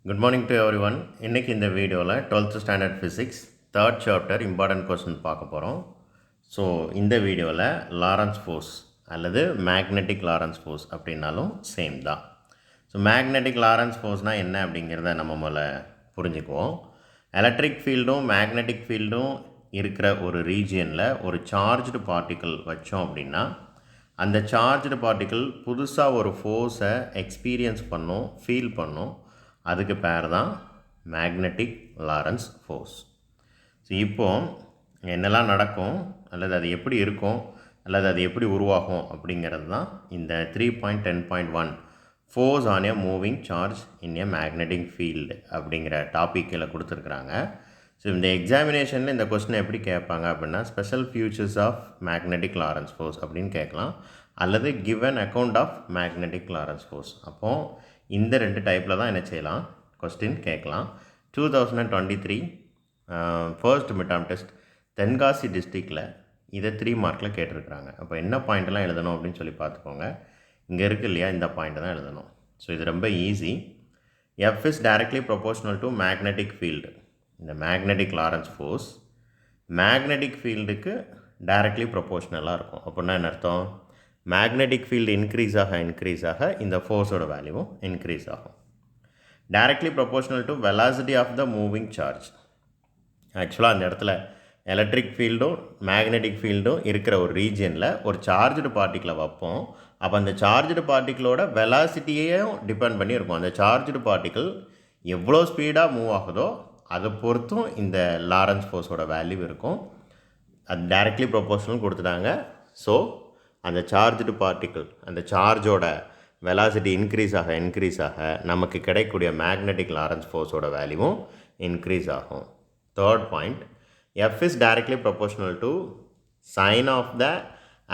Good morning to everyone. இன்னைக்கு இந்த வீடியோவில் 12th standard physics third chapter important question பார்க்க போகிறோம். ஸோ இந்த வீடியோவில் லாரன்ஸ் ஃபோர்ஸ் அல்லது மேக்னெட்டிக் லாரன்ஸ் ஃபோர்ஸ் அப்படின்னாலும் சேம் தான். ஸோ மேக்னெட்டிக் லாரன்ஸ் ஃபோர்ஸ்னால் என்ன அப்படிங்கிறத நம்ம முதல்ல புரிஞ்சுக்குவோம். எலக்ட்ரிக் ஃபீல்டும் மேக்னெட்டிக் ஃபீல்டும் இருக்கிற ஒரு ரீஜியனில் ஒரு சார்ஜ்டு பார்ட்டிக்கிள் வச்சோம் அப்படின்னா அந்த சார்ஜ்டு பார்ட்டிக்கிள் புதுசாக ஒரு ஃபோர்ஸை எக்ஸ்பீரியன்ஸ் பண்ணும், ஃபீல் பண்ணும். அதுக்கு பேர் தான் மேக்னெட்டிக் லாரன்ஸ் ஃபோர்ஸ். ஸோ இப்போது என்னெல்லாம் நடக்கும் அல்லது அது எப்படி இருக்கும் அல்லது அது எப்படி உருவாகும் அப்படிங்கிறது தான் இந்த 3.10.1 force on a moving charge in a magnetic field அப்படிங்கிற டாப்பிக்கில் கொடுத்துருக்குறாங்க. ஸோ இந்த எக்ஸாமினேஷனில் இந்த கொஸ்டினை எப்படி கேட்பாங்க அப்படின்னா special features of magnetic Lorentz force அப்படின்னு கேட்கலாம், அல்லது given account of magnetic Lorentz force. அப்போது இந்த ரெண்டு டைப்பில் தான் என்ன செய்யலாம், கொஸ்டின் கேட்கலாம். 2023 ஃபர்ஸ்ட் மிட்டம் டெஸ்ட் தென்காசி டிஸ்ட்ரிக்டில் இதை 3 மார்க்கில் கேட்டிருக்கிறாங்க. அப்போ என்ன பாயிண்ட்லாம் எழுதணும் அப்படின்னு சொல்லி பார்த்துக்கோங்க. இங்கே இருக்குது இல்லையா, இந்த பாயிண்ட்டை தான் எழுதணும். ஸோ இது ரொம்ப easy. F is directly proportional to magnetic field. இந்த மேக்னெட்டிக் லாரன்ஸ் ஃபோர்ஸ் மேக்னெட்டிக் ஃபீல்டுக்கு டைரக்ட்லி ப்ரொபோஷ்னலாக இருக்கும். அப்படின்னா என்ன அர்த்தம், மேக்னெட்டிக் ஃபீல்டு இன்க்ரீஸ் ஆக இந்த ஃபோர்ஸோட வேல்யூவும் இன்க்ரீஸ் ஆகும். Directly proportional to velocity of the moving charge. ஆக்சுவலாக அந்த இடத்துல எலக்ட்ரிக் ஃபீல்டும் மேக்னெட்டிக் ஃபீல்டும் இருக்கிற ஒரு ரீஜியனில் ஒரு சார்ஜ்டு பார்ட்டிக்கிளை வைப்போம். அப்போ அந்த சார்ஜ்டு பார்ட்டிக்கிளோட வெலாசிட்டியையும் டிபெண்ட் பண்ணி இருக்கும். அந்த சார்ஜ்டு பார்ட்டிக்கிள் எவ்வளோ ஸ்பீடாக மூவ் ஆகுதோ அதை பொறுத்தும் இந்த லாரன்ஸ் ஃபோர்ஸோட வேல்யூ இருக்கும். அது டைரக்ட்லி ப்ரொபோஷனல் கொடுத்துட்டாங்க. ஸோ அந்த சார்ஜ்டு பார்ட்டிக்கிள் அந்த சார்ஜோட வெலாசிட்டி இன்க்ரீஸ் ஆக நமக்கு கிடைக்கக்கூடிய மேக்னெட்டிக் லாரன்ஸ் ஃபோர்ஸோட வேல்யூவும் இன்க்ரீஸ் ஆகும். Third point, F is directly proportional to sine of the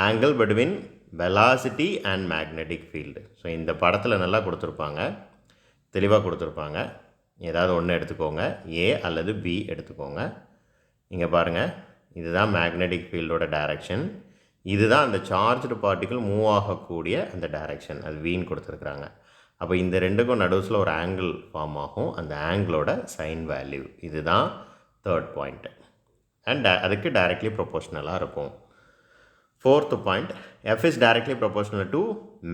angle between velocity and magnetic field. So இந்த படத்தில் நல்லா கொடுத்துருப்பாங்க, தெளிவாக கொடுத்துருப்பாங்க. ஏதாவது ஒன்று எடுத்துக்கோங்க, ஏ அல்லது பி எடுத்துக்கோங்க. இங்கே பாருங்கள், இதுதான் மேக்னெட்டிக் ஃபீல்டோட டைரக்ஷன், இதுதான் அந்த சார்ஜ்டு பார்ட்டிக்கிள் மூவ் ஆகக்கூடிய அந்த டைரக்ஷன், அது வீண் கொடுத்துருக்குறாங்க. அப்போ இந்த ரெண்டுக்கும் நடுவில் ஒரு ஆங்கிள் ஃபார்ம் ஆகும், அந்த ஆங்கிளோட சைன் வேல்யூ இதுதான் தேர்ட் பாயிண்ட். அண்ட் அதுக்கு டைரக்ட்லி ப்ரொபோஷ்னலாக இருக்கும். Fourth point, F is directly proportional to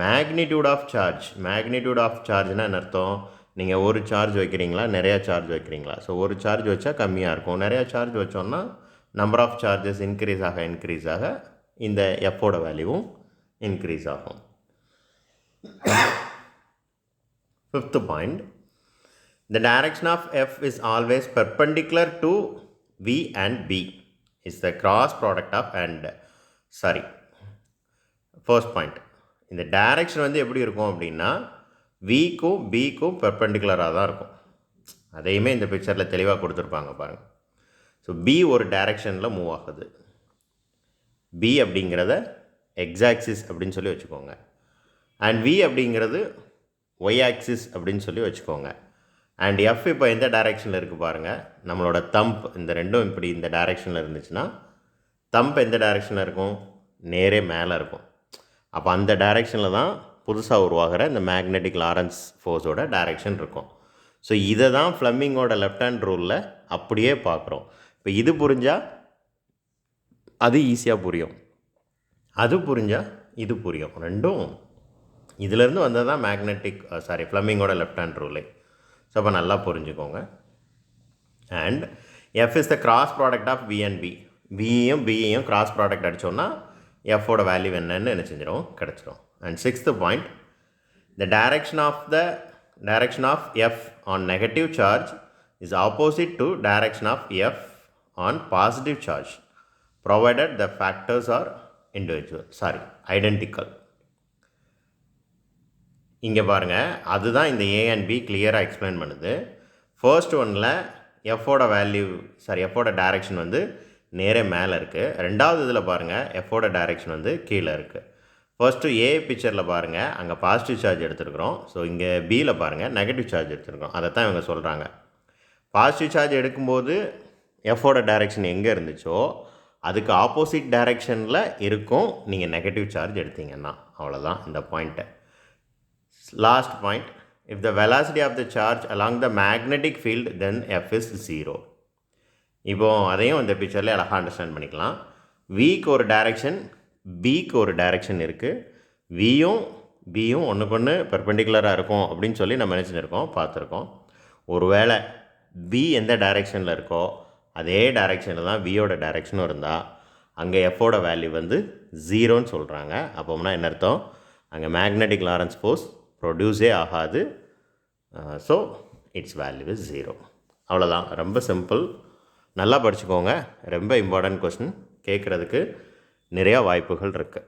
magnitude of charge. Magnitude of சார்ஜ்னால் என்ன அர்த்தம், நீங்கள் ஒரு சார்ஜ் வைக்கிறீங்களா நிறையா சார்ஜ் வைக்கிறீங்களா. ஸோ ஒரு சார்ஜ் வச்சா கம்மியாக இருக்கும், நிறையா சார்ஜ் வச்சோன்னா நம்பர் ஆஃப் சார்ஜஸ் இன்க்ரீஸ் ஆக இந்த எஃப்போட வேல்யூவும் இன்க்ரீஸ் ஆகும். Fifth point, the direction of f is always perpendicular to v and b is the cross product of and sorry first point. இந்த டைரக்ஷன் வந்து எப்படி இருக்கும் அப்படின்னா விக்கும் பிக்கும் பெர்பெண்டிகுலராக தான் இருக்கும். அதையுமே இந்த பிக்சரில் தெளிவாக கொடுத்துருப்பாங்க பாருங்கள். ஸோ பி ஒரு டைரக்ஷனில் மூவ் ஆகுது, பி அப்படிங்கிறத எக்ஸ் ஆக்சிஸ் அப்படின்னு சொல்லி வச்சுக்கோங்க, அண்ட் வி அப்படிங்கிறது ஒய் ஆக்சிஸ் அப்படின்னு சொல்லி வச்சுக்கோங்க. அண்ட் எஃப் இப்போ எந்த டைரெக்ஷனில் இருக்குது பாருங்கள், நம்மளோட தம்ப் இந்த ரெண்டும் இப்படி இந்த டைரெக்ஷனில் இருந்துச்சுன்னா தம்ப் எந்த டைரெக்ஷனில் இருக்கும், நேரே மேலே இருக்கும். அப்போ அந்த டைரெக்ஷனில் தான் புதுசாக உருவாகிற இந்த மேக்னெட்டிக் லாரன்ஸ் ஃபோர்ஸோட டைரெக்ஷன் இருக்கும். ஸோ இதை தான் ஃப்ளெமிங்கோட லெஃப்ட் ஹேண்ட் ரூலில் அப்படியே பார்க்குறோம். இப்போ இது புரிஞ்சால் அது ஈஸியாக புரியும், அது புரிஞ்சால் இது புரியும். ரெண்டும் இதிலேருந்து வந்தது தான் மேக்னெட்டிக் ஃப்ளெமிங்கோட லெஃப்ட் ஹேண்ட் ரூலே. ஸோ அப்போ நல்லா புரிஞ்சுக்கோங்க. And F is the cross product of V and B. வியையும் பியையும் கிராஸ் ப்ராடக்ட் அடித்தோன்னா எஃப்போட வேல்யூ என்னன்னு என்ன செஞ்சிடும், கிடச்சிரும். And sixth point, the direction of F on negative charge is opposite to direction of F on positive charge provided the factors are identical. இங்கே பாருங்கள், அதுதான் இந்த ஏ அண்ட் பி கிளியராக எக்ஸ்பிளைன் பண்ணுது. ஃபர்ஸ்ட் ஒன்னில் எஃப்போட எஃப்போட டைரக்ஷன் வந்து நேரே மேலே இருக்குது. ரெண்டாவது இதில் பாருங்கள் எஃப்போட டைரக்ஷன் வந்து கீழே இருக்குது. ஃபர்ஸ்ட்டு ஏ பிக்சரில் பாருங்கள், அங்கே பாசிட்டிவ் சார்ஜ் எடுத்துருக்குறோம். ஸோ இங்கே பியில் பாருங்கள் நெகட்டிவ் சார்ஜ் எடுத்துருக்கோம். அதை தான் இவங்க சொல்கிறாங்க. பாசிட்டிவ் சார்ஜ் எடுக்கும்போது எஃப்போட டைரக்ஷன் எங்கே இருந்துச்சோ அதுக்கு ஆப்போசிட் டைரெக்ஷனில் இருக்கும் நீங்கள் நெகட்டிவ் சார்ஜ் எடுத்தீங்கன்னா. அவ்வளோதான் இந்த பாயிண்ட்டை. Last point, if the velocity of the charge along the magnetic field then F is 0. இப்போ அதையும் இந்த பிக்சரில் அழகாக அண்டர்ஸ்டாண்ட் பண்ணிக்கலாம். விக்கு ஒரு டைரெக்ஷன், பிக்கு ஒரு டைரெக்ஷன் இருக்குது. வியும் பியும் ஒன்றுக்கு ஒன்று பெர்பெண்டிகுலராக இருக்கும் அப்படின்னு சொல்லி நம்ம நினச்சிருக்கோம், பார்த்துருக்கோம். ஒருவேளை பி எந்த டைரெக்ஷனில் இருக்கோ அதே டைரெக்ஷனில் தான் வியோட டைரெக்ஷனும் இருந்தால் அங்கே எஃபோட வேல்யூ வந்து 0ன்னு சொல்கிறாங்க. அப்போம்னா என்ன அர்த்தம்? அங்கே மேக்னெட்டிக் லாரன்ஸ் ஃபோர்ஸ் ப்ரொடியூஸே ஆகாது. So it's value is 0. அவ்வளோதான், ரொம்ப சிம்பிள். நல்லா படிச்சுக்கோங்க. ரொம்ப இம்பார்ட்டன்ட் கொஸ்டின், கேட்குறதுக்கு நிறையா வாய்ப்புகள் இருக்குது.